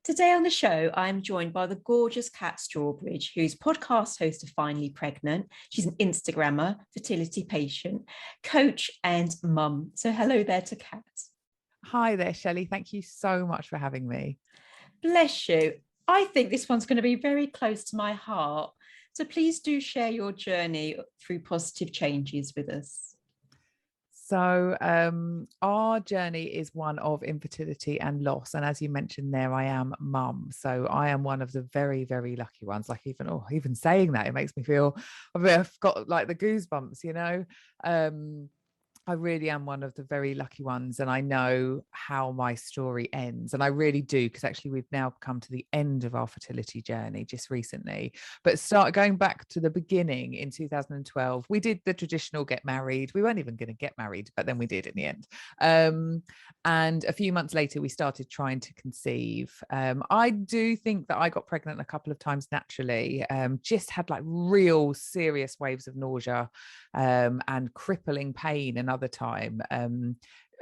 Today on the show, I'm joined by the gorgeous Cat Strawbridge, who's podcast host of Finally Pregnant. She's an Instagrammer, fertility patient, coach, and mum. So hello there to Cat. Hi there, Shelley. Thank you so much for having me. Bless you. I think this one's going to be very close to my heart. So please do share your journey through positive changes with us. So our journey is one of infertility and loss. And as you mentioned there, I am mum. So I am one of the very, very lucky ones. Like even saying that, it makes me feel I've got like the goosebumps, you know. I really am one of the very lucky ones, and I know how my story ends. And I really do, because actually we've now come to the end of our fertility journey just recently. But start going back to the beginning in 2012, we did the traditional get married. We weren't even going to get married, but then we did in the end. And a few months later, we started trying to conceive. I do think that I got pregnant a couple of times naturally, just had like real serious waves of nausea and crippling pain another time,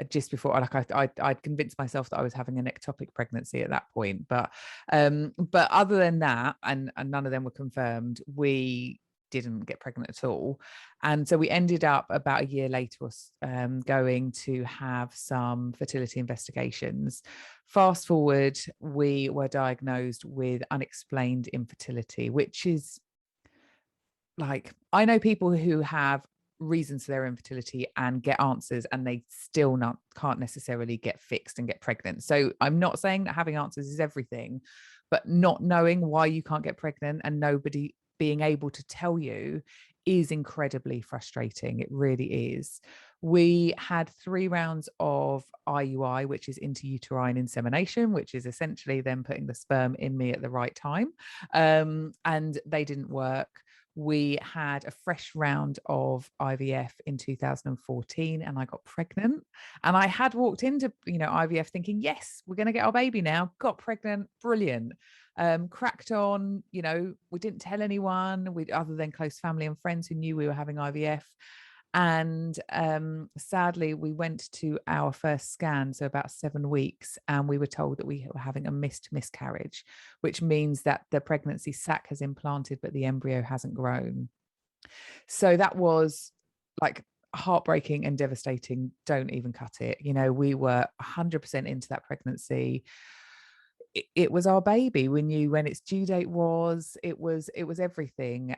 just before, like I'd convinced myself that I was having an ectopic pregnancy at that point, but other than that, and none of them were confirmed, we didn't get pregnant at all. And so we ended up about a year later going to have some fertility investigations. Fast forward, we were diagnosed with unexplained infertility, which is like, I know people who have reasons for their infertility and get answers, and they still can't necessarily get fixed and get pregnant. So I'm not saying that having answers is everything, but not knowing why you can't get pregnant and nobody being able to tell you is incredibly frustrating. It really is. We had 3 rounds of IUI, which is intrauterine insemination, which is essentially them putting the sperm in me at the right time, and they didn't work. We had a fresh round of IVF in 2014, and I got pregnant. And I had walked into, IVF thinking, yes, we're going to get our baby now. Got pregnant, brilliant. Cracked on, we didn't tell anyone, other than close family and friends who knew we were having IVF. And sadly, we went to our first scan, so about 7 weeks, and we were told that we were having a missed miscarriage, which means that the pregnancy sac has implanted, but the embryo hasn't grown. So that was like heartbreaking and devastating. Don't even cut it. We were 100% into that pregnancy. It was our baby. We knew when its due date was. It was everything.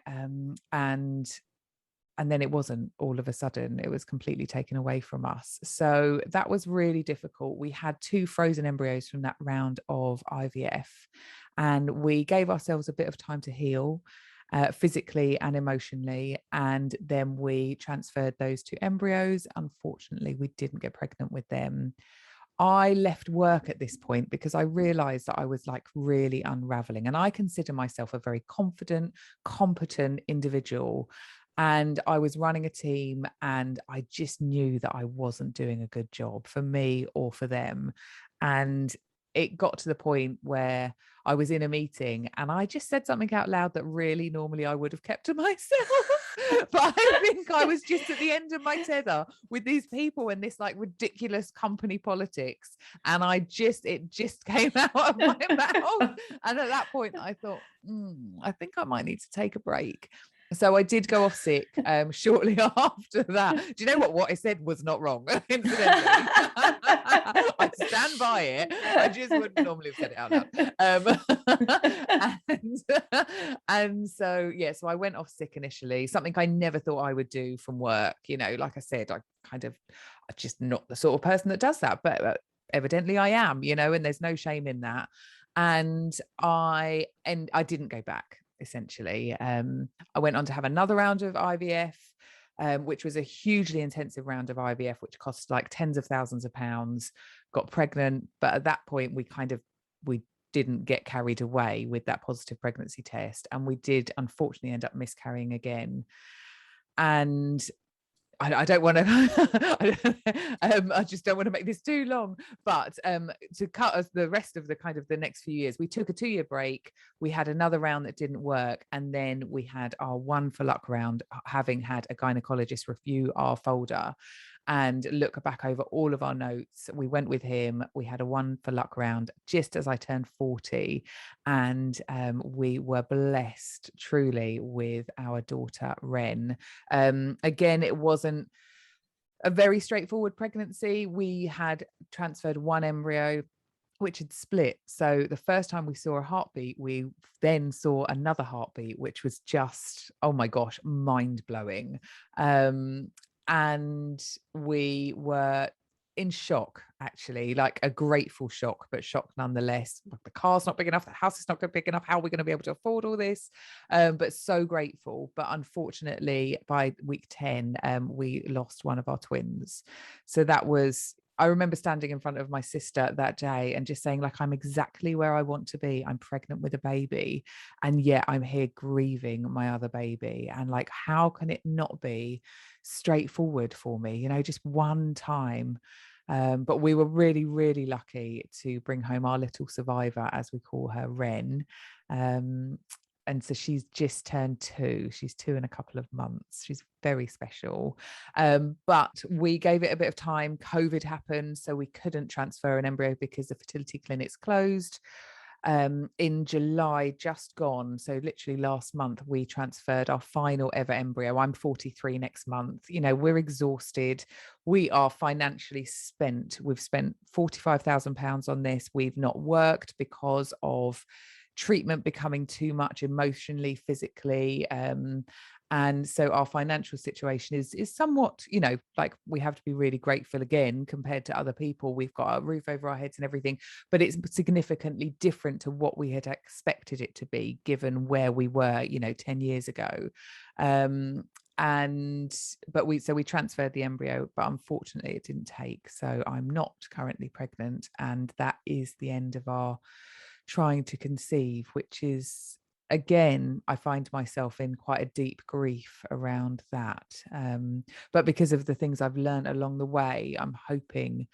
And then it wasn't. All of a sudden, it was completely taken away from us. So that was really difficult. We had 2 frozen embryos from that round of IVF, and we gave ourselves a bit of time to heal physically and emotionally. And then we transferred those 2 embryos. Unfortunately, we didn't get pregnant with them. I left work at this point because I realized that I was like really unraveling, and I consider myself a very confident, competent individual. And I was running a team, and I just knew that I wasn't doing a good job for me or for them. And it got to the point where I was in a meeting and I just said something out loud that really normally I would have kept to myself. But I think I was just at the end of my tether with these people and this like ridiculous company politics. And it just came out of my mouth. And at that point I thought, I think I might need to take a break. So I did go off sick shortly after that. Do you know what I said was not wrong? Incidentally, I stand by it. I just wouldn't normally have said it out loud. And so so I went off sick initially. Something I never thought I would do from work. Like I said, I'm just not the sort of person that does that. But evidently I am. And there's no shame in that. And I didn't go back. Essentially, I went on to have another round of IVF, which was a hugely intensive round of IVF, which cost like tens of thousands of pounds. Got pregnant, but at that point we didn't get carried away with that positive pregnancy test, and we did unfortunately end up miscarrying again. And I don't want to I just don't want to make this too long, but to cut us the rest of the next few years, we took a 2-year break. We had another round that didn't work, and then we had our one for luck round, having had a gynecologist review our folder. and look back over all of our notes. We went with him. We had a one for luck round just as I turned 40. And we were blessed truly with our daughter, Wren. Again, it wasn't a very straightforward pregnancy. We had transferred one embryo which had split. So the first time we saw a heartbeat, we then saw another heartbeat, which was just, oh my gosh, mind-blowing. And we were in shock, actually, like a grateful shock, but shock nonetheless. The car's not big enough, the house is not big enough, how are we going to be able to afford all this? But so grateful. But unfortunately, by week 10, we lost one of our twins. So that was, I remember standing in front of my sister that day and just saying, like, I'm exactly where I want to be. I'm pregnant with a baby, and yet I'm here grieving my other baby. And like, how can it not be straightforward for me, you know, just one time? But we were really, really lucky to bring home our little survivor, as we call her, Wren. And so she's just turned 2. She's 2 in a couple of months. She's very special. But we gave it a bit of time. COVID happened, so we couldn't transfer an embryo because the fertility clinics closed. In July, just gone, so literally last month, we transferred our final ever embryo. I'm 43 next month. You know, we're exhausted. We are financially spent. We've spent £45,000 on this. We've not worked because of treatment becoming too much emotionally, physically, and so our financial situation is somewhat, you know, like, we have to be really grateful again compared to other people. We've got a roof over our heads and everything, but it's significantly different to what we had expected it to be, given where we were, you know, 10 years ago. But we transferred the embryo, but unfortunately it didn't take. So I'm not currently pregnant, and that is the end of our trying to conceive, which is, again, I find myself in quite a deep grief around that. But because of the things I've learned along the way, I'm hoping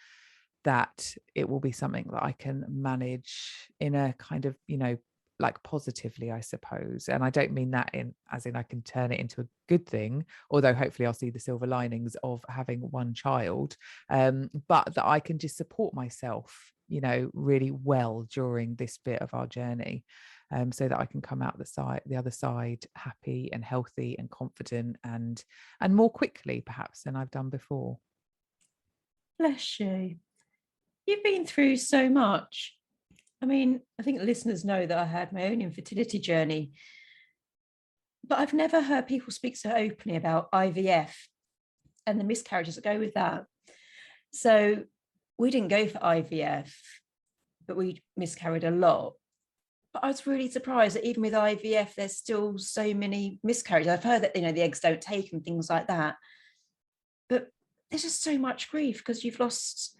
that it will be something that I can manage in a kind of, you know, like positively, I suppose. And I don't mean that as in I can turn it into a good thing, although hopefully I'll see the silver linings of having one child, but that I can just support myself, you know, really well during this bit of our journey, so that I can come out the other side happy and healthy and confident, and more quickly perhaps than I've done before. Bless you. You've been through so much. I mean, I think listeners know that I had my own infertility journey, but I've never heard people speak so openly about IVF and the miscarriages that go with that. So we didn't go for IVF, but we miscarried a lot. But I was really surprised that even with IVF, there's still so many miscarriages. I've heard that, you know, the eggs don't take and things like that. But there's just so much grief because you've lost,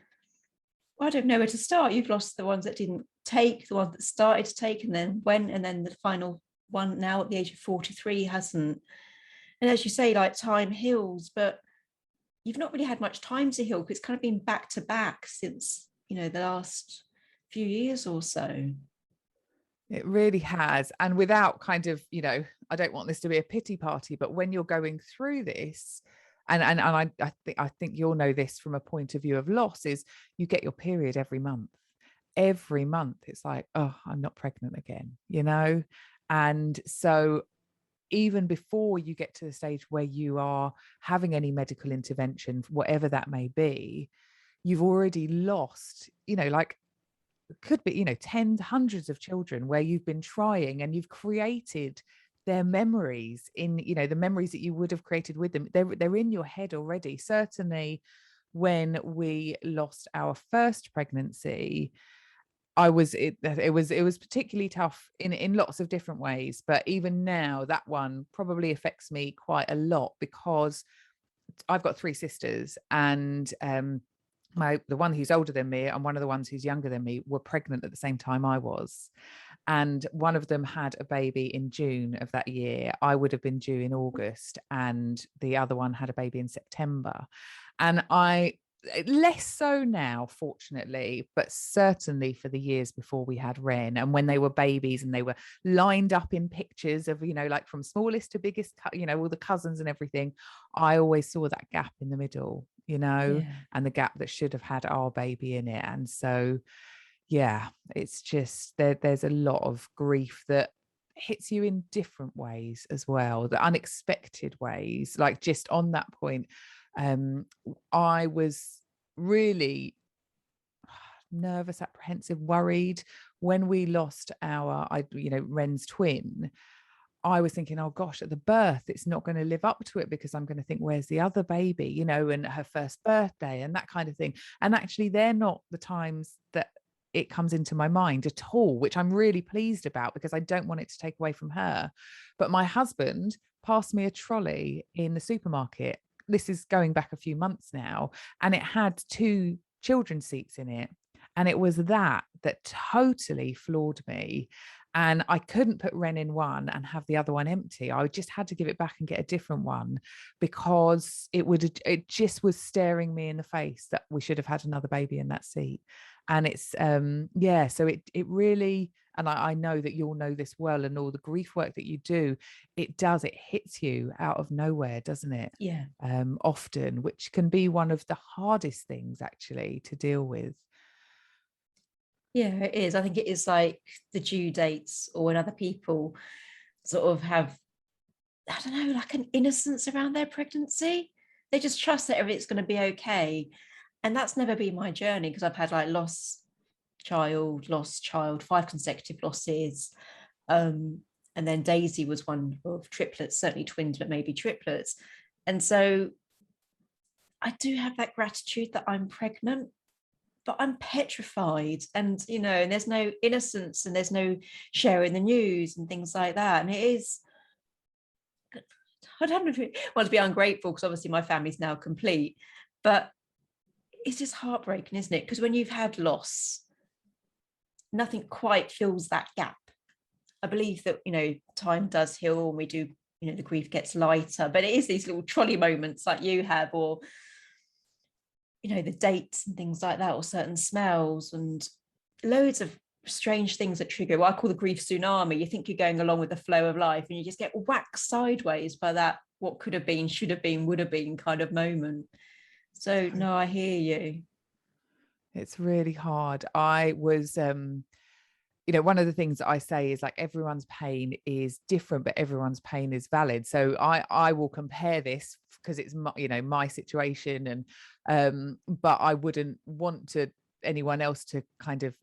well, I don't know where to start. You've lost the ones that didn't take, the ones that started to take and then went, and then the final one now at the age of 43 hasn't. And as you say, like, time heals, but you've not really had much time to heal because it's kind of been back to back since, you know, the last few years or so. It really has. And without kind of, you know, I don't want this to be a pity party, but when you're going through this, and I think you'll know this from a point of view of loss, is you get your period every month. Every month it's like, oh, I'm not pregnant again, you know? And so even before you get to the stage where you are having any medical intervention, whatever that may be, you've already lost, you know, like, could be, you know, tens, hundreds of children where you've been trying and you've created their memories in, you know, the memories that you would have created with them. They're in your head already. Certainly when we lost our first pregnancy, it was particularly tough in lots of different ways. But even now, that one probably affects me quite a lot because I've got 3 sisters, and the one who's older than me and one of the ones who's younger than me were pregnant at the same time I was. And one of them had a baby in June of that year. I would have been due in August, and the other one had a baby in September. And less so now, fortunately, but certainly for the years before we had Ren, and when they were babies and they were lined up in pictures of, you know, like from smallest to biggest, you know, all the cousins and everything, I always saw that gap in the middle, you know, Yeah. and the gap that should have had our baby in it. And so, yeah, it's just there's a lot of grief that hits you in different ways as well, the unexpected ways. Like just on that point, I was really nervous, apprehensive, worried when we lost Ren's twin. I was thinking, oh gosh, at the birth, it's not going to live up to it, because I'm going to think, where's the other baby, you know, and her first birthday and that kind of thing. And actually, they're not the times that it comes into my mind at all, which I'm really pleased about, because I don't want it to take away from her. But my husband passed me a trolley in the supermarket. This is going back a few months now, and it had 2 children's seats in it. And it was that totally floored me. And I couldn't put Ren in one and have the other one empty. I just had to give it back and get a different one, because it just was staring me in the face that we should have had another baby in that seat. And it's so it really, and I know that you'll know this well, and all the grief work that you do, it hits you out of nowhere, doesn't it? Yeah. Often, which can be one of the hardest things actually to deal with. Yeah, it is. I think it is like the due dates, or when other people sort of have, I don't know, like an innocence around their pregnancy. They just trust that everything's going to be okay. And that's never been my journey, because I've had like lost child, 5 consecutive losses. And then Daisy was one of triplets, certainly twins, but maybe triplets. And so I do have that gratitude that I'm pregnant, but I'm petrified. And, you know, and there's no innocence, and there's no sharing the news and things like that. And it is, I don't want to be ungrateful, because obviously my family's now complete, but it's just heartbreaking, isn't it? Because when you've had loss, nothing quite fills that gap. I believe that, you know, time does heal, and we do, you know, the grief gets lighter, but it is these little trolley moments like you have, or, you know, the dates and things like that, or certain smells and loads of strange things that trigger what I call the grief tsunami. You think you're going along with the flow of life, and you just get whacked sideways by that what could have been, should have been, would have been kind of moment. So no, I hear you. It's really hard. I was one of the things that I say is, like, everyone's pain is different, but everyone's pain is valid. So I will compare this because it's my situation, and but I wouldn't want anyone else to kind of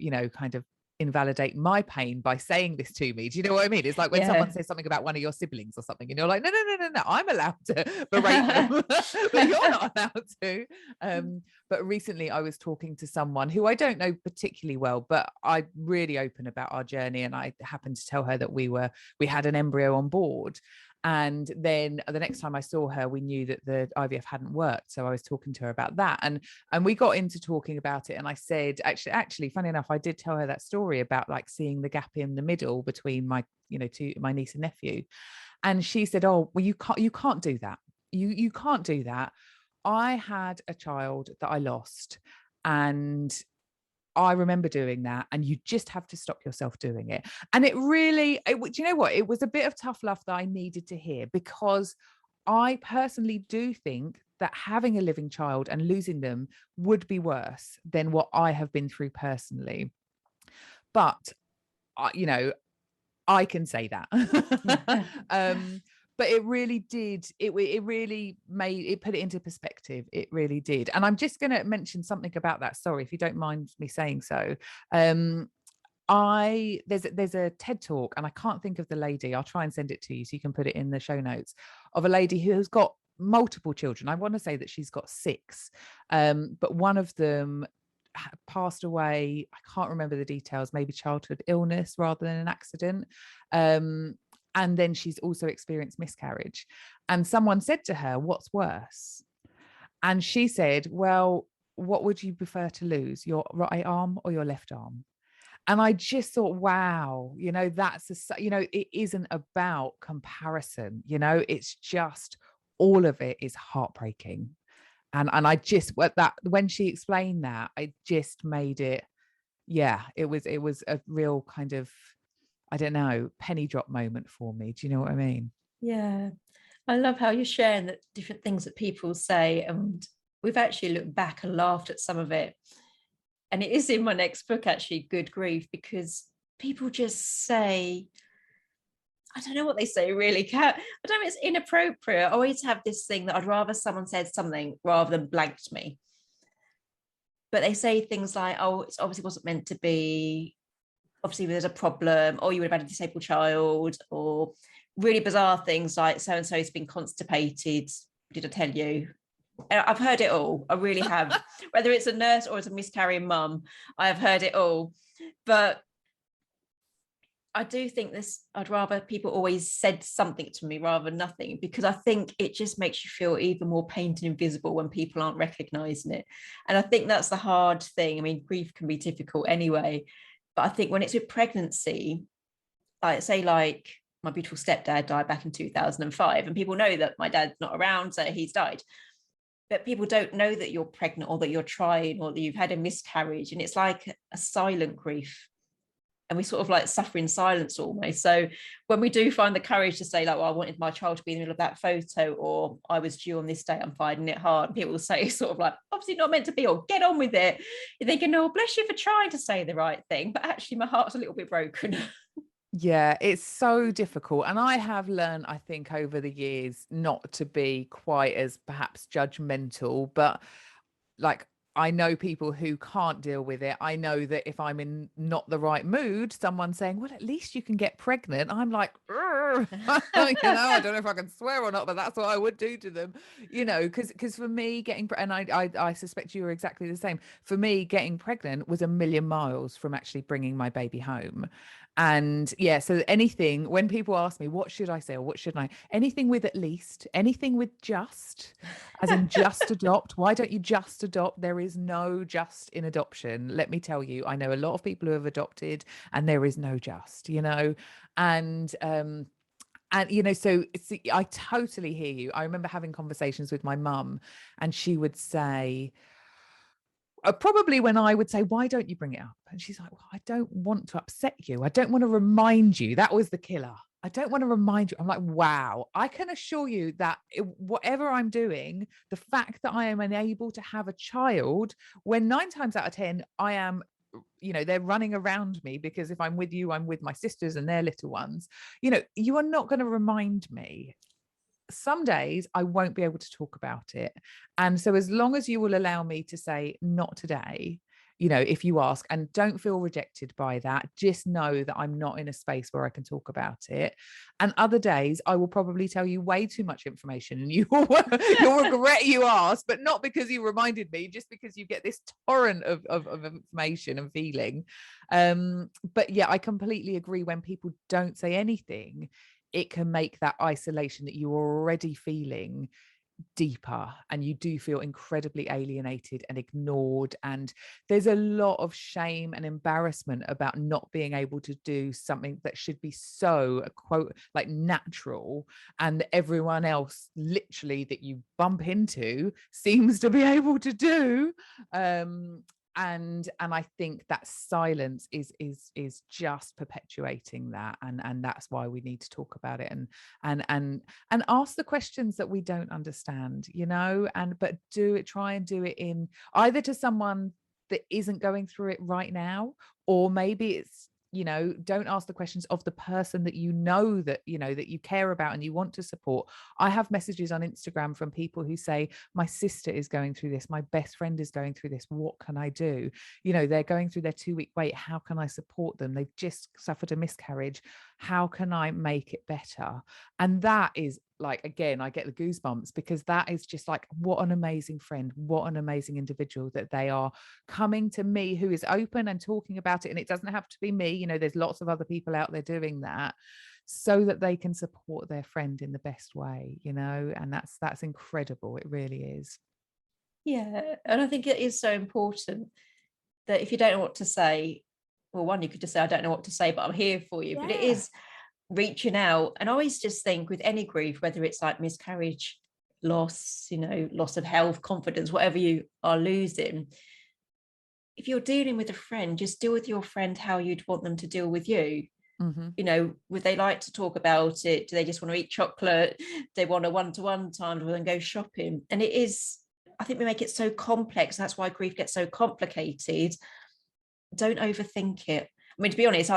invalidate my pain by saying this to me. Do you know what I mean? It's like when someone says something about one of your siblings or something, and you're like, no, I'm allowed to berate them, but you're not allowed to. But recently I was talking to someone who I don't know particularly well, but I'm really open about our journey, and I happened to tell her that we had an embryo on board. And then the next time I saw her, we knew that the IVF hadn't worked. So I was talking to her about that. And we got into talking about it. And I said, actually, funny enough, I did tell her that story about like seeing the gap in the middle between my niece and nephew. And she said, oh, well, you can't do that. You can't do that. I had a child that I lost, and I remember doing that, and you just have to stop yourself doing it. And do you know what? It was a bit of tough love that I needed to hear, because I personally do think that having a living child and losing them would be worse than what I have been through personally. But, I can say that. But it really did. It really put it into perspective. It really did. And I'm just going to mention something about that. Sorry, if you don't mind me saying so. There's a TED talk, and I can't think of the lady. I'll try and send it to you so you can put it in the show notes, of a lady who has got multiple children. I want to say that she's got 6, but one of them passed away. I can't remember the details, maybe childhood illness rather than an accident. And then she's also experienced miscarriage. And someone said to her, what's worse? And she said, well, what would you prefer to lose, your right arm or your left arm? And I just thought, wow, it isn't about comparison, it's just, all of it is heartbreaking. And I just, that when she explained that, I just made it, it was a real kind of, I don't know, penny drop moment for me. Do you know what I mean? Yeah. I love how you're sharing the different things that people say. And we've actually looked back and laughed at some of it. And it is in my next book, actually, Good Grief, because people just say, I don't know what they say, really. I don't know, it's inappropriate. I always have this thing that I'd rather someone said something rather than blanked me. But they say things like, oh, it obviously wasn't meant to be. Obviously, there's a problem, or you would have had a disabled child, or really bizarre things like so and so has been constipated. Did I tell you? I've heard it all. I really have. Whether it's a nurse or it's a miscarrying mum, I have heard it all. But I do think this, I'd rather people always said something to me rather than nothing, because I think it just makes you feel even more pained and invisible when people aren't recognizing it. And I think that's the hard thing. I mean, grief can be difficult anyway, but I think when it's with pregnancy, like say like my beautiful stepdad died back in 2005, and people know that my dad's not around, so he's died. But people don't know that you're pregnant or that you're trying or that you've had a miscarriage. And it's like a silent grief. And we sort of like suffer in silence almost. So when we do find the courage to say like, well, I wanted my child to be in the middle of that photo, or I was due on this date, I'm finding it hard, people will say sort of like, obviously not meant to be, or get on with it. You're thinking, oh, bless you for trying to say the right thing, but actually my heart's a little bit broken. Yeah, it's so difficult. And I have learned, I think, over the years not to be quite as perhaps judgmental, but like, I know people who can't deal with it. I know that if I'm in not the right mood, someone saying, well, at least you can get pregnant, I'm like, I don't know if I can swear or not, but that's what I would do to them, because for me getting, and I suspect you are exactly the same. For me, getting pregnant was a million miles from actually bringing my baby home. And so anything, when people ask me, what should I say or what shouldn't I, anything with at least, anything with just, as in just adopt. Why don't you just adopt? There is no just in adoption. Let me tell you, I know a lot of people who have adopted and there is no just, and so I totally hear you. I remember having conversations with my mum, and she would say, probably when I would say, why don't you bring it up? And she's like, well, I don't want to upset you. I don't want to remind you. That was the killer. I don't want to remind you. I'm like, wow, I can assure you that whatever I'm doing, the fact that I am unable to have a child, when 9 times out of 10, I am, they're running around me, because if I'm with you, I'm with my sisters and their little ones, you are not going to remind me. Some days I won't be able to talk about it. And so as long as you will allow me to say, not today, if you ask, and don't feel rejected by that, just know that I'm not in a space where I can talk about it. And other days I will probably tell you way too much information, and you'll regret you asked, but not because you reminded me, just because you get this torrent of information and feeling. But yeah, I completely agree. When people don't say anything, it can make that isolation that you're already feeling deeper, and you do feel incredibly alienated and ignored. And there's a lot of shame and embarrassment about not being able to do something that should be so, quote, like natural, and everyone else literally that you bump into seems to be able to do. And I think that silence is just perpetuating that, and that's why we need to talk about it, and ask the questions that we don't understand, but try and do it in either to someone that isn't going through it right now, or maybe it's, don't ask the questions of the person that that that you care about and you want to support. I have messages on Instagram from people who say, my sister is going through this, my best friend is going through this, what can I do? They're going through their 2-week wait, how can I support them? They've just suffered a miscarriage, how can I make it better? And that is like, again, I get the goosebumps, because that is just like, what an amazing friend, what an amazing individual that they are, coming to me, who is open and talking about it. And it doesn't have to be me, there's lots of other people out there doing that, so that they can support their friend in the best way, and that's incredible. It really is. Yeah, and I think it is so important that if you don't know what to say, well, one, you could just say, I don't know what to say, but I'm here for you. But it is reaching out. And I always just think with any grief, whether it's like miscarriage, loss, loss of health, confidence, whatever you are losing, if you're dealing with a friend, just deal with your friend how you'd want them to deal with you. Would they like to talk about it? Do they just want to eat chocolate? Do they want a one-to-one time and go shopping? And it is, I think we make it so complex. That's why grief gets so complicated. Don't overthink it. I mean, to be honest,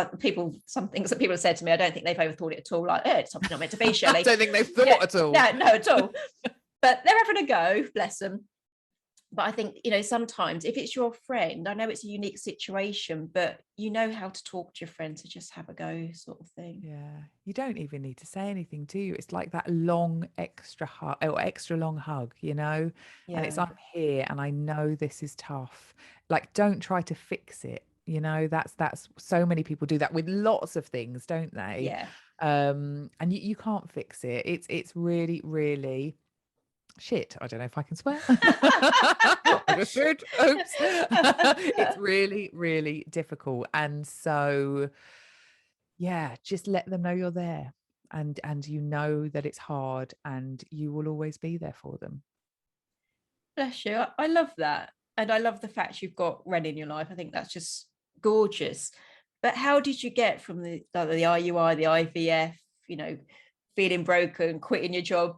some things that people have said to me, I don't think they've overthought it at all. Like, it's something not meant to be, Shelley. I don't think they've thought at all. No, at all. But they're having a go, bless them. But I think, sometimes if it's your friend, I know it's a unique situation, but you know how to talk to your friend to just have a go sort of thing. Yeah. You don't even need to say anything, do you? It's like that long extra hug or extra long hug, And it's, I'm here and I know this is tough. Like, don't try to fix it. That's so many people do that with lots of things, don't they? Yeah. And you can't fix it. It's really, really shit. I don't know if I can swear. I just should. Oops. It's really, really difficult. And so, yeah, just let them know you're there, and that it's hard, and you will always be there for them. Bless you. I love that. And I love the fact you've got Ren in your life. I think that's just gorgeous. But how did you get from the IUI, the IVF, feeling broken, quitting your job,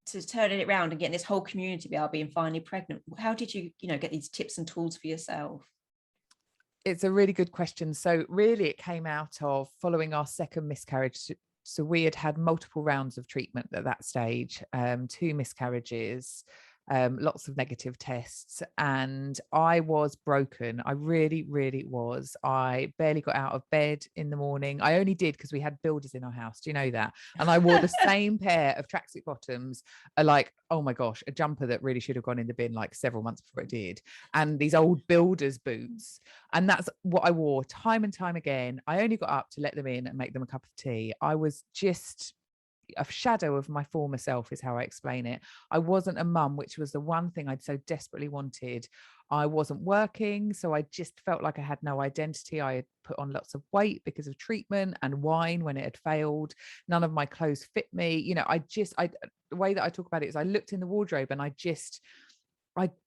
to turning it around and getting this whole community about being finally pregnant? How did you, get these tips and tools for yourself? It's a really good question. So really it came out of following our second miscarriage. So we had multiple rounds of treatment at that stage, 2 miscarriages, lots of negative tests, and I was broken. I really, really was. I barely got out of bed in the morning. I only did because we had builders in our house. Do you know that? And I wore the same pair of tracksuit bottoms, like, oh my gosh, a jumper that really should have gone in the bin like several months before it did, and these old builders boots. And that's what I wore time and time again. I only got up to let them in and make them a cup of tea. I was just a shadow of my former self, is how I explain it. I wasn't a mum, which was the one thing I'd so desperately wanted. I wasn't working, so I just felt like I had no identity. I had put on lots of weight because of treatment and wine when it had failed. None of my clothes fit me. The way that I talk about it is I looked in the wardrobe and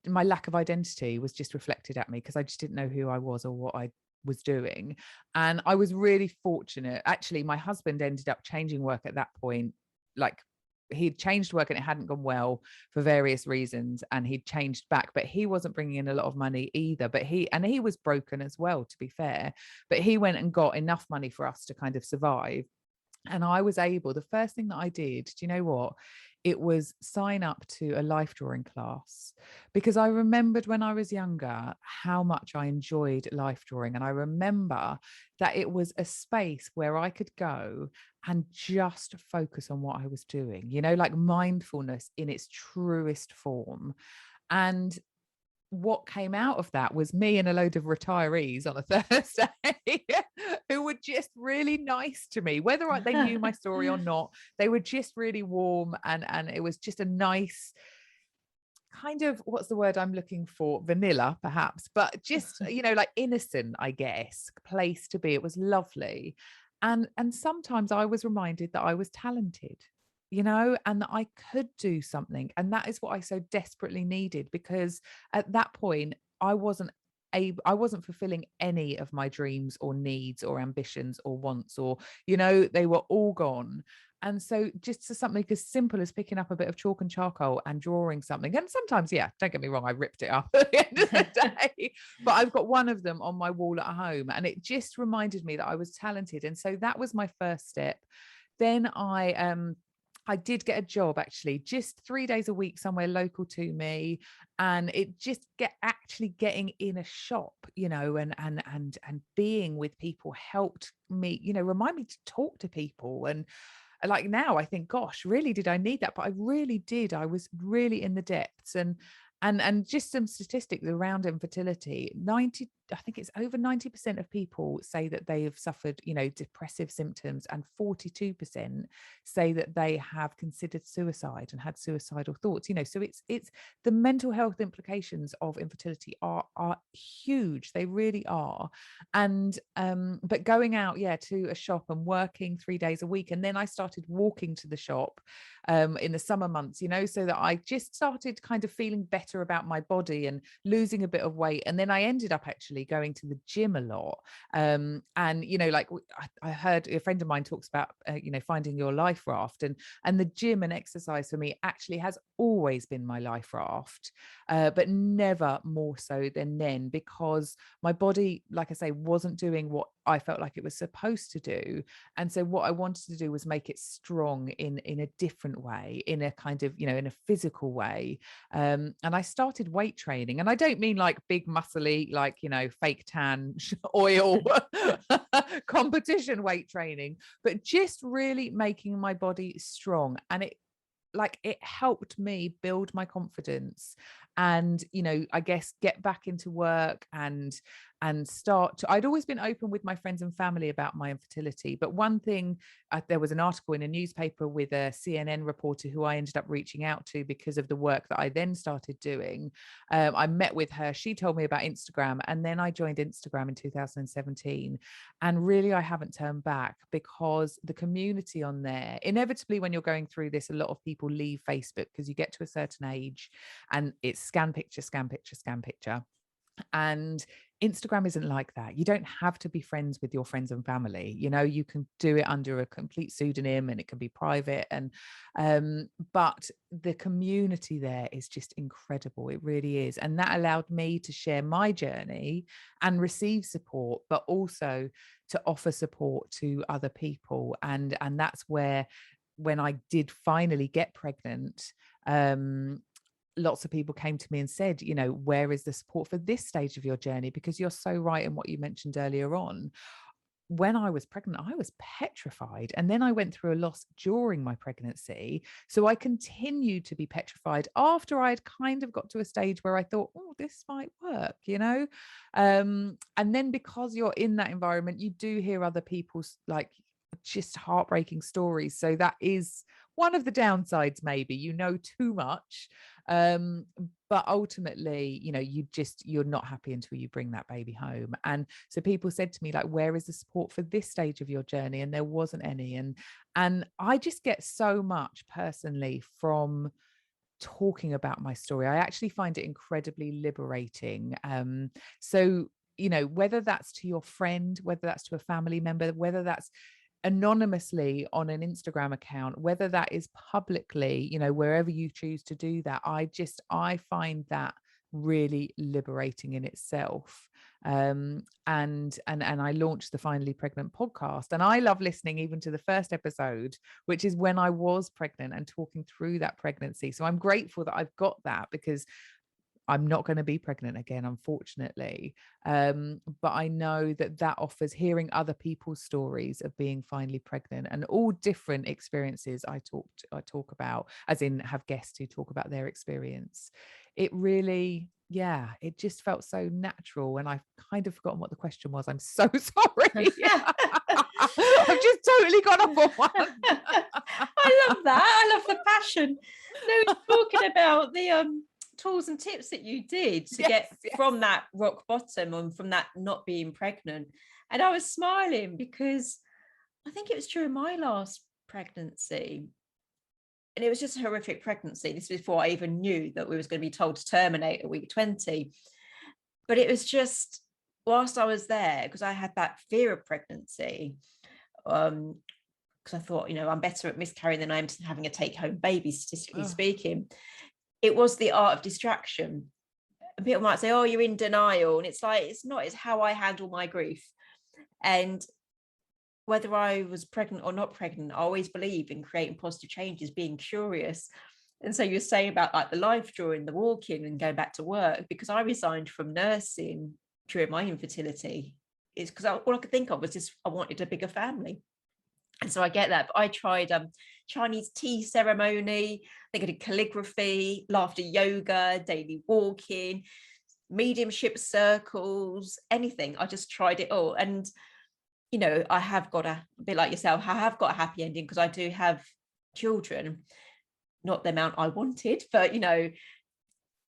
my lack of identity was just reflected at me, because I just didn't know who I was or what I was doing. And I was really fortunate. Actually, my husband ended up changing work at that point. Like, he'd changed work and it hadn't gone well for various reasons, and he'd changed back, but he wasn't bringing in a lot of money either. But he was broken as well, to be fair, but he went and got enough money for us to kind of survive. And I was able, the first thing that I did, do you know what? It was sign up to a life drawing class, because I remembered when I was younger how much I enjoyed life drawing. And I remember that it was a space where I could go and just focus on what I was doing, like mindfulness in its truest form. And what came out of that was me and a load of retirees on a Thursday who were just really nice to me, whether they knew my story or not. They were just really warm, and it was just a nice kind of, what's the word I'm looking for? Vanilla, perhaps, but just, like innocent, I guess, place to be. It was lovely. And sometimes I was reminded that I was talented, and that I could do something. And that is what I so desperately needed, because at that point, I wasn't fulfilling any of my dreams or needs or ambitions or wants, or, they were all gone. And so just to something as simple as picking up a bit of chalk and charcoal and drawing something. And sometimes, yeah, don't get me wrong, I ripped it up at the end of the day, but I've got one of them on my wall at home, and it just reminded me that I was talented. And so that was my first step. Then I did get a job, actually, just 3 days a week somewhere local to me. And it just actually getting in a shop, and being with people helped me, remind me to talk to people. And like now I think, gosh, really did I need that? But I really did. I was really in the depths. And just some statistics around infertility. I think it's over 90% of people say that they have suffered, depressive symptoms, and 42% say that they have considered suicide and had suicidal thoughts. So it's the mental health implications of infertility are huge. They really are. And but going out, to a shop and working 3 days a week, and then I started walking to the shop in the summer months, so that I just started kind of feeling better about my body and losing a bit of weight. And then I ended up actually going to the gym a lot. And like I heard a friend of mine talks about finding your life raft, and the gym and exercise for me actually has always been my life raft, but never more so than then, because my body, like I say, wasn't doing what I felt like it was supposed to do. And so what I wanted to do was make it strong in a different way, in a kind of in a physical way. And I started weight training, and I don't mean like big muscly, like fake tan oil competition weight training, but just really making my body strong. And it helped me build my confidence, and I guess get back into work and start to, I'd always been open with my friends and family about my infertility. But one thing, there was an article in a newspaper with a CNN reporter who I ended up reaching out to because of the work that I then started doing. I met with her, she told me about Instagram, and then I joined Instagram in 2017. And really, I haven't turned back, because the community on there, inevitably when you're going through this, a lot of people leave Facebook because you get to a certain age and it's scan picture, scan picture, scan picture. And Instagram isn't like that. You don't have to be friends with your friends and family. You can do it under a complete pseudonym, and it can be private. And but the community there is just incredible. It really is. And that allowed me to share my journey and receive support, but also to offer support to other people. And that's where, when I did finally get pregnant, lots of people came to me and said, where is the support for this stage of your journey? Because you're so right in what you mentioned earlier on. When I was pregnant, I was petrified. And then I went through a loss during my pregnancy. So I continued to be petrified after I'd kind of got to a stage where I thought, oh, this might work, and then because you're in that environment, you do hear other people's just heartbreaking stories. So that is one of the downsides, maybe, too much. But ultimately, you're not happy until you bring that baby home. And so people said to me, like, where is the support for this stage of your journey? And there wasn't any. And I just get so much personally from talking about my story. I actually find it incredibly liberating. So whether that's to your friend, whether that's to a family member, whether that's anonymously on an Instagram account, whether that is publicly, wherever you choose to do that, I find that really liberating in itself. And I launched the Finally Pregnant podcast, and I love listening even to the first episode, which is when I was pregnant and talking through that pregnancy. So I'm grateful that I've got that, because I'm not going to be pregnant again, unfortunately. But I know that offers hearing other people's stories of being finally pregnant, and all different experiences I talk about, as in have guests who talk about their experience. It really, it just felt so natural. And I've kind of forgotten what the question was. I'm so sorry. I've just totally gone off on one. I love that. I love the passion. No, talking about the tools and tips that you did to get from that rock bottom and from that not being pregnant. And I was smiling because I think it was during my last pregnancy, and it was just a horrific pregnancy. This was before I even knew that we was going to be told to terminate at week 20. But it was just, whilst I was there, because I had that fear of pregnancy, because I thought, I'm better at miscarrying than I am to having a take-home baby, statistically speaking. It was the art of distraction. And people might say, oh, you're in denial. And it's like, it's not, it's how I handle my grief. And whether I was pregnant or not pregnant, I always believe in creating positive changes, being curious. And so you're saying about like the life drawing, the walking and going back to work, because I resigned from nursing during my infertility. It's because all I could think of was just, I wanted a bigger family. And so I get that. But I tried Chinese tea ceremony. I think I did calligraphy, laughter yoga, daily walking, mediumship circles, anything. I just tried it all. And, you know, I have got a bit like yourself, I have got a happy ending because I do have children, not the amount I wanted, but, you know,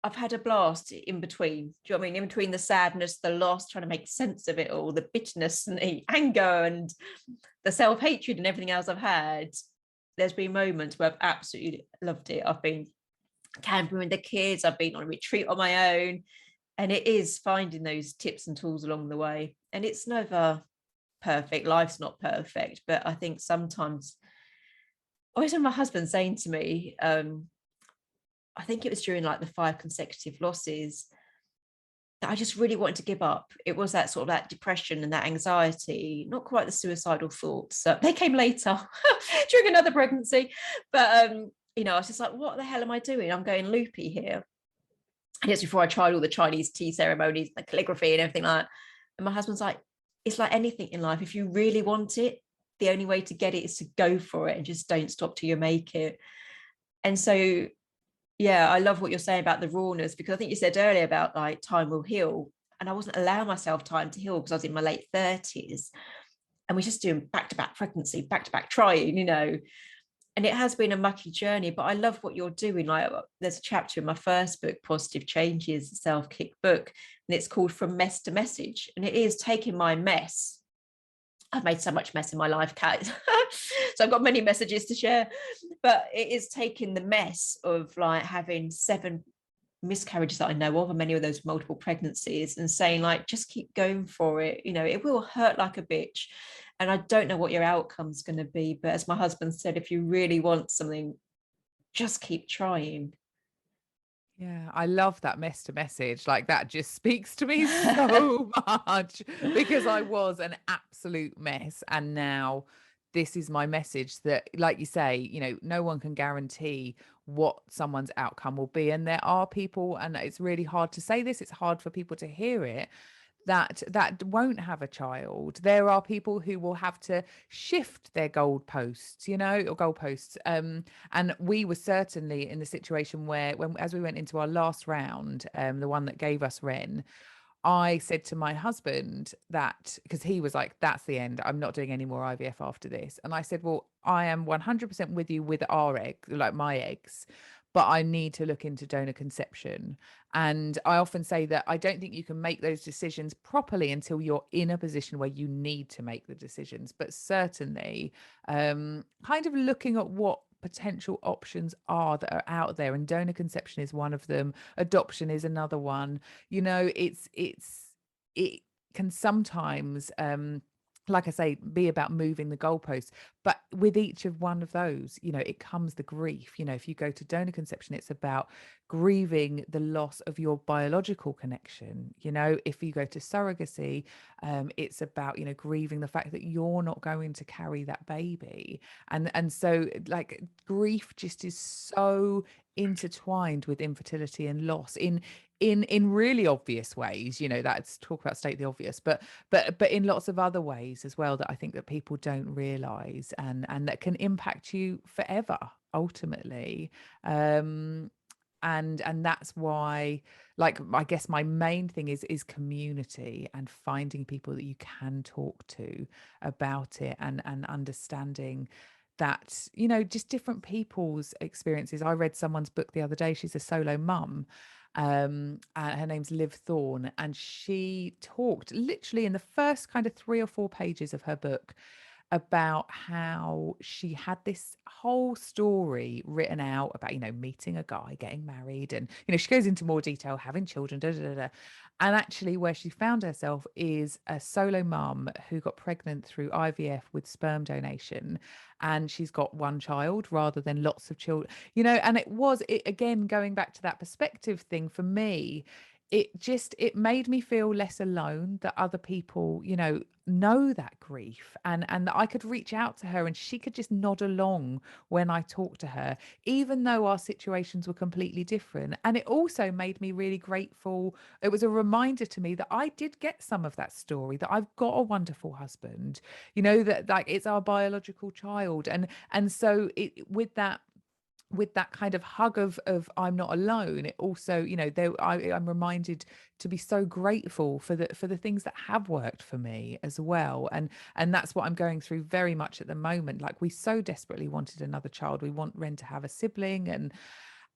I've had a blast in between. Do you know what I mean? In between the sadness, the loss, trying to make sense of it all, the bitterness and the anger and the self-hatred and everything else I've had. There's been moments where I've absolutely loved it. I've been camping with the kids, I've been on a retreat on my own. And it is finding those tips and tools along the way. And it's never perfect. Life's not perfect. But I think sometimes, I always remember my husband saying to me, I think it was during like the 5 consecutive losses, that I just really wanted to give up. It was that sort of that depression and that anxiety, not quite the suicidal thoughts. They came later during another pregnancy. But, you know, I was just like, what the hell am I doing? I'm going loopy here. And it's before I tried all the Chinese tea ceremonies, the calligraphy and everything like that. And my husband's like, it's like anything in life. If you really want it, the only way to get it is to go for it and just don't stop till you make it. And so, yeah, I love what you're saying about the rawness, because I think you said earlier about like time will heal. And I wasn't allowing myself time to heal because I was in my late 30s and we're just doing back-to-back pregnancy, back-to-back trying, you know. And it has been a mucky journey, but I love what you're doing. Like, there's a chapter in my first book, Positive Changes, the self-kick book, and it's called From Mess to Message. And it is taking my mess. I've made so much mess in my life, Kat. So I've got many messages to share, but it is taking the mess of like having 7 miscarriages that I know of, and many of those multiple pregnancies, and saying like, just keep going for it. You know, it will hurt like a bitch. And I don't know what your outcome's going to be. But as my husband said, if you really want something, just keep trying. Yeah, I love that mess to message. Like that just speaks to me so much, because I was an absolute mess. And now this is my message that, like you say, you know, no one can guarantee what someone's outcome will be. And there are people, and it's really hard to say this, it's hard for people to hear it, that won't have a child. There are people who will have to shift their goalposts, you know, or goalposts. And we were certainly in the situation where, when as we went into our last round, the one that gave us Ren, I said to my husband that, because he was like, that's the end, I'm not doing any more IVF after this. And I said, well, I am 100% with you with our egg, like my eggs, but I need to look into donor conception. And I often say that I don't think you can make those decisions properly until you're in a position where you need to make the decisions. But certainly, kind of looking at what potential options are that are out there, and donor conception is one of them, adoption is another one. You know, it can sometimes, like I say, be about moving the goalposts. But with each of one of those, you know, it comes the grief. You know, if you go to donor conception, it's about grieving the loss of your biological connection. You know, if you go to surrogacy, it's about, you know, grieving the fact that you're not going to carry that baby. And so like grief just is so intertwined with infertility and loss in really obvious ways. You know, that's talk about state the obvious, but in lots of other ways as well that I think that people don't realize, and that can impact you forever ultimately. And that's why, like, I guess my main thing is community, and finding people that you can talk to about it, and understanding that, you know, just different people's experiences. I read someone's book the other day, she's a solo mum, her name's Liv Thorne, and she talked literally in the first kind of 3 or 4 pages of her book about how she had this whole story written out about, you know, meeting a guy, getting married, and, you know, she goes into more detail, having children, da, da, da, da. And actually where she found herself is a solo mum who got pregnant through IVF with sperm donation, and she's got 1 child rather than lots of children, you know. And it again, going back to that perspective thing, for me, it made me feel less alone, that other people, you know that grief, and that I could reach out to her and she could just nod along when I talked to her, even though our situations were completely different. And it also made me really grateful. It was a reminder to me that I did get some of that story, that I've got a wonderful husband, you know, that like it's our biological child. And so with that with that kind of hug of I'm not alone, it also, you know, I'm reminded to be so grateful for the things that have worked for me as well. And that's what I'm going through very much at the moment. Like, we so desperately wanted another child. We want Ren to have a sibling,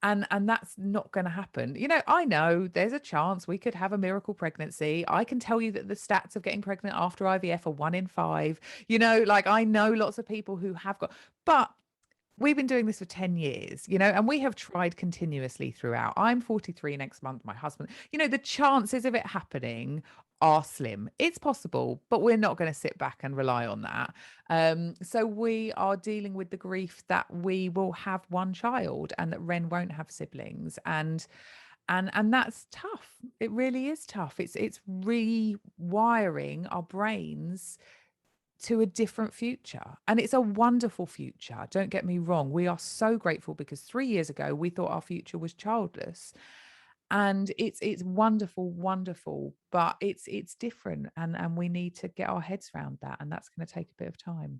and that's not going to happen. You know, I know there's a chance we could have a miracle pregnancy. I can tell you that the stats of getting pregnant after IVF are 1 in 5. You know, like, I know lots of people who have got, but we've been doing this for 10 years, you know, and we have tried continuously throughout. I'm 43 next month, my husband, you know, the chances of it happening are slim. It's possible, but we're not going to sit back and rely on that. So we are dealing with the grief that we will have one child and that Ren won't have siblings. And that's tough. It really is tough. It's rewiring our brains to a different future. And it's a wonderful future. Don't get me wrong. We are so grateful, because 3 years ago we thought our future was childless. And it's wonderful, wonderful, but it's different, and we need to get our heads around that. And that's going to take a bit of time.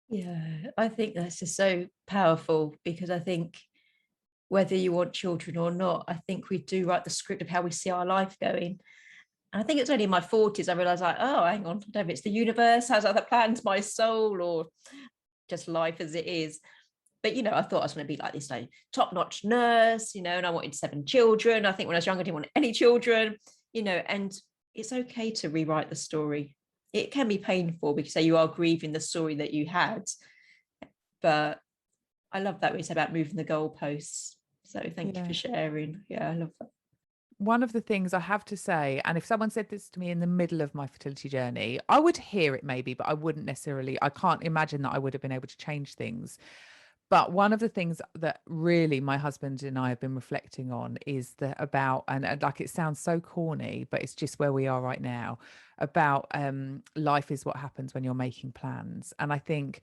Yeah, I think that's just so powerful, because I think whether you want children or not, I think we do write the script of how we see our life going. And I think it's only in my 40s I realised, like, oh, hang on, I don't know if it's the universe has other plans, my soul, or just life as it is. But, you know, I thought I was going to be like this, like, top-notch nurse, you know, and I wanted 7 children. I think when I was younger, I didn't want any children, you know, and it's okay to rewrite the story. It can be painful because you are grieving the story that you had. But I love that what you said about moving the goalposts. So thank you for sharing. Yeah, I love that. One of the things I have to say, and if someone said this to me in the middle of my fertility journey, I would hear it maybe, but I wouldn't necessarily, I can't imagine that I would have been able to change things. But one of the things that really my husband and I have been reflecting on is that about, and like, it sounds so corny, but it's just where we are right now, about life is what happens when you're making plans. And I think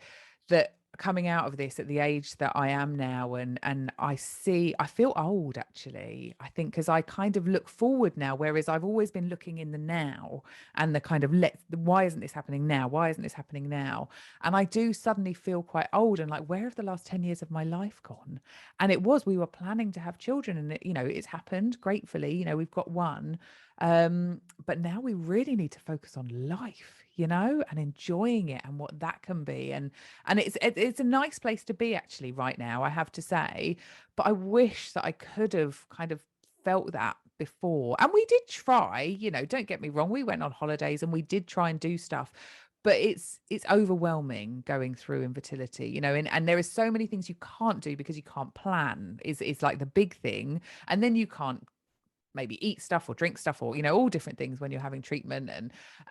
that coming out of this at the age that I am now, and I feel old, actually, I think, because I kind of look forward now, whereas I've always been looking in the now, and the kind of, why isn't this happening now? Why isn't this happening now? And I do suddenly feel quite old, and like, where have the last 10 years of my life gone? And we were planning to have children, and you know, it's happened gratefully, you know, we've got one. But now we really need to focus on life, you know, and enjoying it and what that can be. And it's a nice place to be, actually, right now, I have to say. But I wish that I could have kind of felt that before. And we did try, you know, don't get me wrong, we went on holidays and we did try and do stuff, but it's overwhelming going through infertility, you know, and there is so many things you can't do because you can't plan, is like the big thing. And then you can't maybe eat stuff or drink stuff, or, you know, all different things when you're having treatment.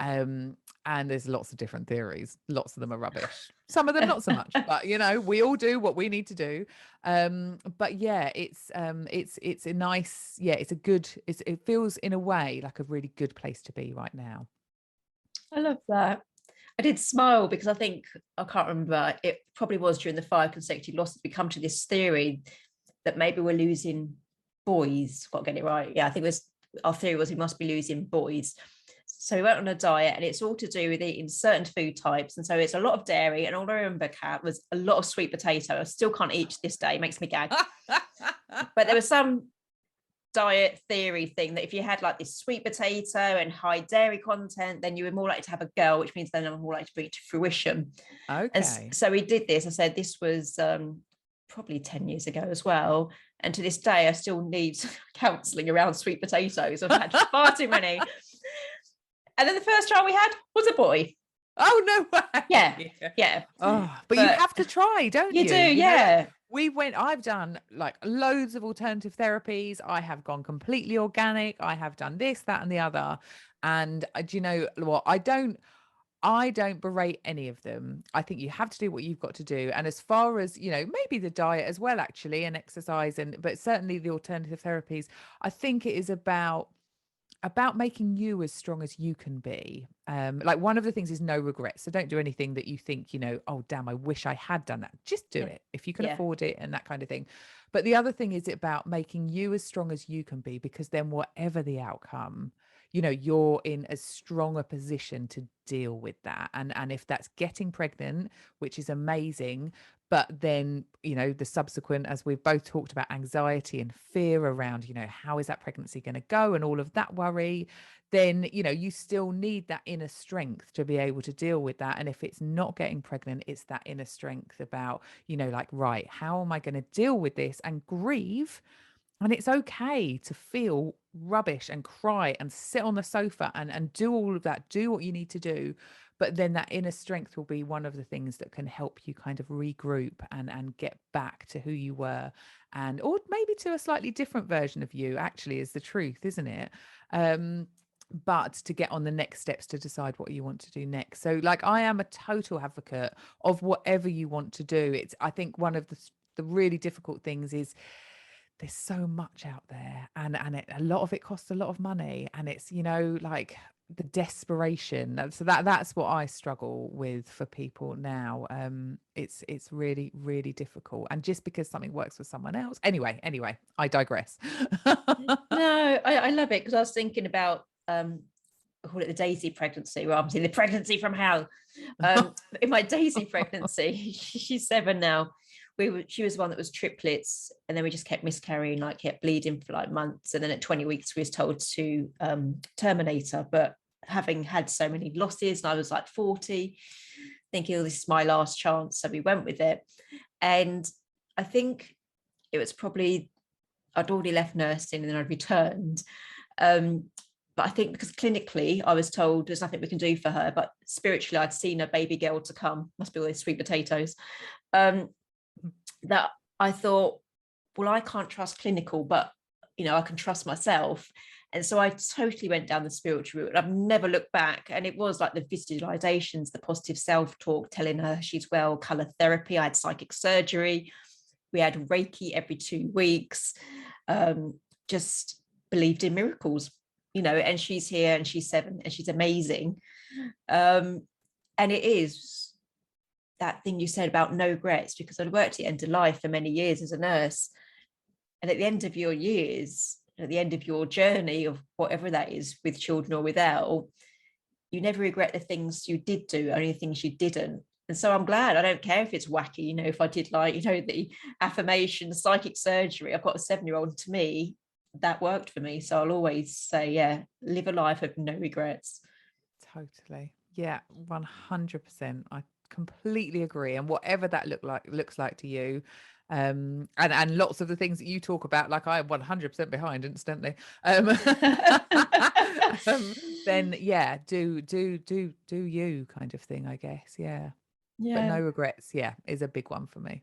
And there's lots of different theories. Lots of them are rubbish. Some of them not so much, but, you know, we all do what we need to do. But yeah, it's a nice, yeah, it feels in a way like a really good place to be right now. I love that. I did smile because I think, I can't remember, it probably was during the 5 consecutive losses, we come to this theory that maybe we're losing boys. Got to get it right. Yeah, I think our theory was we must be losing boys. So we went on a diet, and it's all to do with eating certain food types. And so it's a lot of dairy. And all I remember, Kat, was a lot of sweet potato. I still can't eat to this day. It makes me gag. But there was some diet theory thing that if you had like this sweet potato and high dairy content, then you were more likely to have a girl, which means then I'm more likely to bring it to fruition. Okay. And so we did this. I said this was probably 10 years ago as well. And to this day, I still need counselling around sweet potatoes. I've had far too many. And then the first child we had was a boy. Oh, no way. Yeah. Oh, but you have to try, don't you? You do, yeah. I've done like loads of alternative therapies. I have gone completely organic. I have done this, that, and the other. And do you know what? I don't berate any of them. I think you have to do what you've got to do. And as far as, you know, maybe the diet as well, actually, and exercise, but certainly the alternative therapies, I think it is about making you as strong as you can be. Like, one of the things is no regrets. So don't do anything that you think, you know, oh damn, I wish I had done that. Just do it if you can afford it, and that kind of thing. But the other thing is about making you as strong as you can be, because then whatever the outcome, you know, you're in as strong a position to deal with that. And if that's getting pregnant, which is amazing, But then, the subsequent, as we've both talked about, anxiety and fear around, how is that pregnancy going to go, and all of that worry, then, you still need that inner strength to be able to deal with that. And if it's not getting pregnant, it's that inner strength about, like, right, how am I going to deal with this and grieve? And it's okay to feel rubbish and cry and sit on the sofa and do all of that, do what you need to do. But then that inner strength will be one of the things that can help you kind of regroup and get back to who you were, and or maybe to a slightly different version of you, actually, is the truth, isn't it? But to get on the next steps to decide what you want to do next. So, like, I am a total advocate of whatever you want to do. It's, I think, one of the really difficult things is there's so much out there, and a lot of it costs a lot of money, and it's, like, the desperation. That's what I struggle with for people now. It's really, really difficult, and just because something works for someone else, anyway, I digress. No, I love it, because I was thinking about I call it the Daisy pregnancy. Well, obviously the pregnancy from hell. In my Daisy pregnancy, she's 7 now. She was one that was triplets, and then we just kept miscarrying, like kept bleeding for like months, and then at 20 weeks we was told to terminate her. But having had so many losses, and I was like 40, thinking, oh, this is my last chance, so we went with it. And I think it was probably, I'd already left nursing and then I'd returned. But I think because clinically I was told there's nothing we can do for her, but spiritually I'd seen a baby girl to come, must be all those sweet potatoes, that I thought, well, I can't trust clinical, but I can trust myself. And so I totally went down the spiritual route, and I've never looked back. And it was like the visualizations, the positive self-talk, telling her she's well, color therapy. I had psychic surgery. We had Reiki every 2 weeks. Just believed in miracles, and she's here and she's 7 and she's amazing. And it is that thing you said about no regrets, because I'd worked at the end of life for many years as a nurse. And at the end of your years, at the end of your journey of whatever that is, with children or without, you never regret the things you did do, only the things you didn't. And so I'm glad. I don't care if it's wacky, if I did, like, the affirmation, psychic surgery. I've got a 7-year-old, to me, that worked for me. So I'll always say, yeah, live a life of no regrets. Totally. Yeah, 100%. I completely agree. And whatever that looks like to you, and lots of the things that you talk about, like, I am 100% behind instantly. Then yeah, do you kind of thing, I guess. Yeah. But no regrets, yeah, is a big one for me.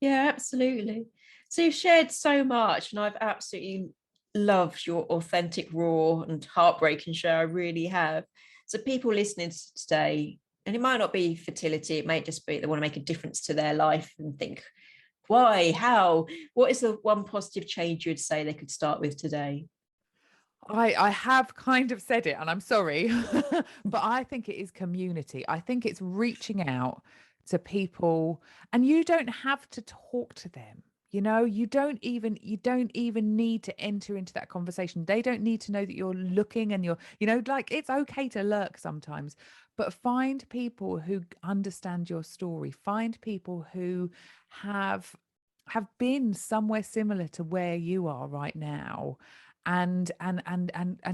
Yeah, absolutely. So you've shared so much, and I've absolutely loved your authentic, raw and heartbreaking show. I really have. So people listening today, and it might not be fertility, it may just be they want to make a difference to their life and think, why, how, what is the one positive change you'd say they could start with today? I have kind of said it, and I'm sorry, but I think it is community. I think it's reaching out to people, and you don't have to talk to them. You don't even need to enter into that conversation. They don't need to know that you're looking, and you're, like, it's okay to lurk sometimes, but find people who understand your story. Find people who have been somewhere similar to where you are right now, and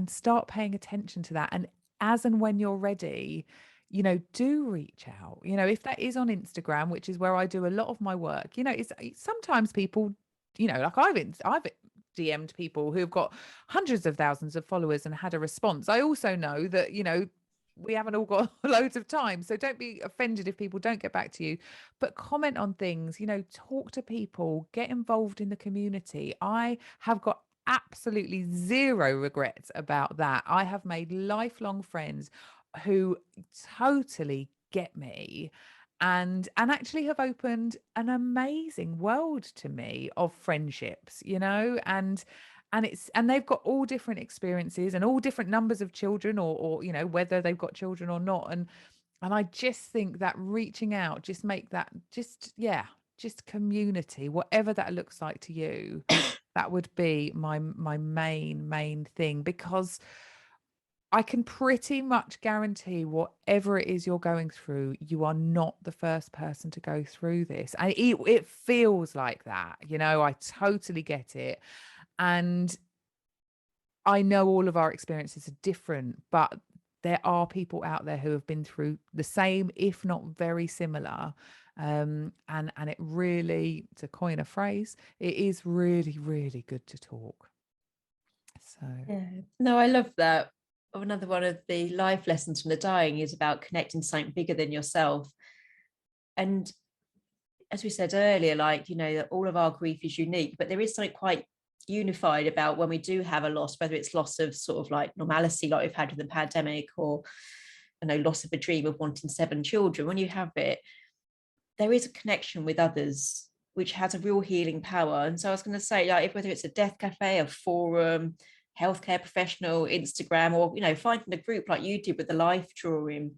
start paying attention to that. And as and when you're ready, do reach out. If that is on Instagram, which is where I do a lot of my work, it's sometimes people, like, I've DM'd people who've got hundreds of thousands of followers and had a response. I also know that, we haven't all got loads of time, so don't be offended if people don't get back to you, but comment on things, talk to people, get involved in the community. I have got absolutely zero regrets about that. I have made lifelong friends who totally get me, and actually have opened an amazing world to me of friendships, and they've got all different experiences and all different numbers of children, or whether they've got children or not. And I just think that reaching out, just make that, just community, whatever that looks like to you, that would be my main thing. Because I can pretty much guarantee whatever it is you're going through, you are not the first person to go through this. And it feels like that, I totally get it. And I know all of our experiences are different, but there are people out there who have been through the same, if not very similar. And it really, to coin a phrase, it is really, really good to talk. So yeah, no, I love that. Another one of the life lessons from the dying is about connecting to something bigger than yourself. And as we said earlier, like, that all of our grief is unique, but there is something quite unified about when we do have a loss, whether it's loss of sort of like normalcy, like we've had with the pandemic, or loss of a dream of wanting 7 children. When you have it, there is a connection with others, which has a real healing power. And so I was going to say, like, whether it's a death cafe, a forum, healthcare professional, Instagram, or finding a group like you did with the life drawing,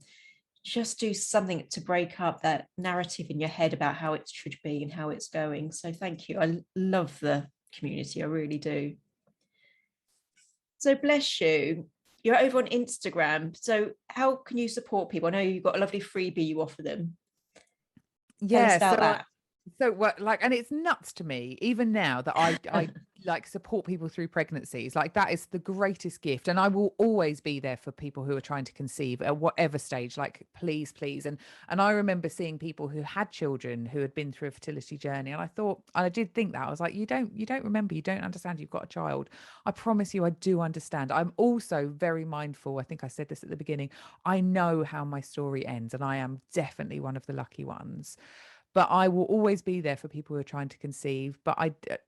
just do something to break up that narrative in your head about how it should be and how it's going. So thank you. I love the community, I really do. So bless you. You're over on Instagram, so how can you support people? I know you've got a lovely freebie you offer them. Tell us about that. So what, like, and it's nuts to me even now that I like support people through pregnancies. Like, that is the greatest gift, and I will always be there for people who are trying to conceive at whatever stage. Like, please. And I remember seeing people who had children who had been through a fertility journey, and I did think that, I was like, you don't remember, you don't understand, you've got a child. I promise you, I do understand. I'm also very mindful. I think I said this at the beginning. I know how my story ends, and I am definitely one of the lucky ones. But I will always be there for people who are trying to conceive. But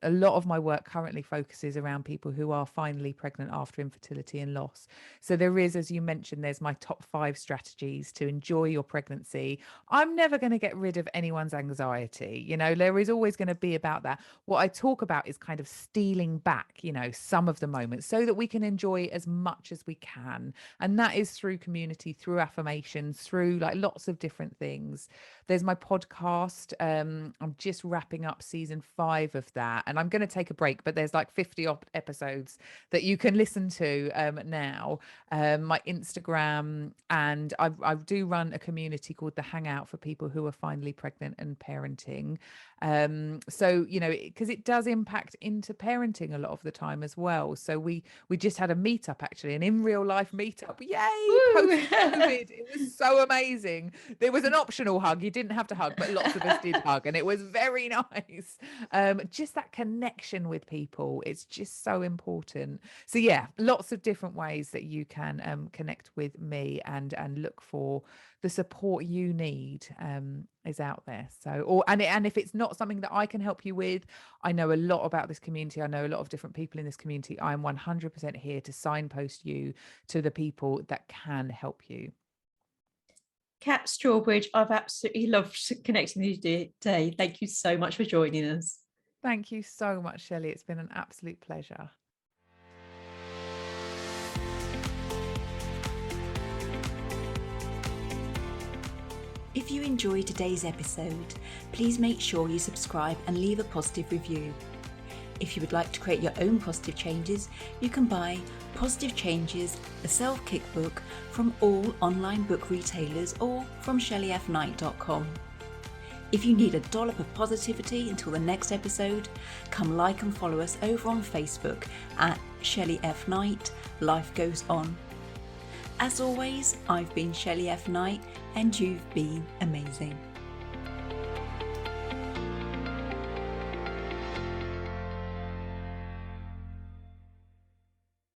a lot of my work currently focuses around people who are finally pregnant after infertility and loss. So there is, as you mentioned, there's my top 5 strategies to enjoy your pregnancy. I'm never going to get rid of anyone's anxiety. There is always going to be about that. What I talk about is kind of stealing back, some of the moments so that we can enjoy as much as we can. And that is through community, through affirmations, through like lots of different things. There's my podcast. I'm just wrapping up season 5 of that, and I'm going to take a break, but there's like 50 episodes that you can listen to now. My Instagram, and I do run a community called The Hangout for people who are finally pregnant and parenting. So because it does impact into parenting a lot of the time as well. So we just had a meetup, actually, an in real life meetup. Yay! Post-COVID. It was so amazing. There was an optional hug. You didn't have to hug, but lots of us did hug, and it was very nice. Just that connection with people, it's just so important. So yeah, lots of different ways that you can connect with me and look for the support you need is out there. So, and if it's not something that I can help you with, I know a lot about this community. I know a lot of different people in this community. I'm 100% here to signpost you to the people that can help you. Cat Strawbridge, I've absolutely loved connecting with you today. Thank you so much for joining us. Thank you so much, Shelley. It's been an absolute pleasure. If you enjoyed today's episode, please make sure you subscribe and leave a positive review. If you would like to create your own positive changes, you can buy Positive Changes, a self-kick book from all online book retailers or from ShelleyF28.com. If you need a dollop of positivity until the next episode, come like and follow us over on Facebook at Shelley F. Knight, Life Goes On. As always, I've been Shelley F. Knight, and you've been amazing.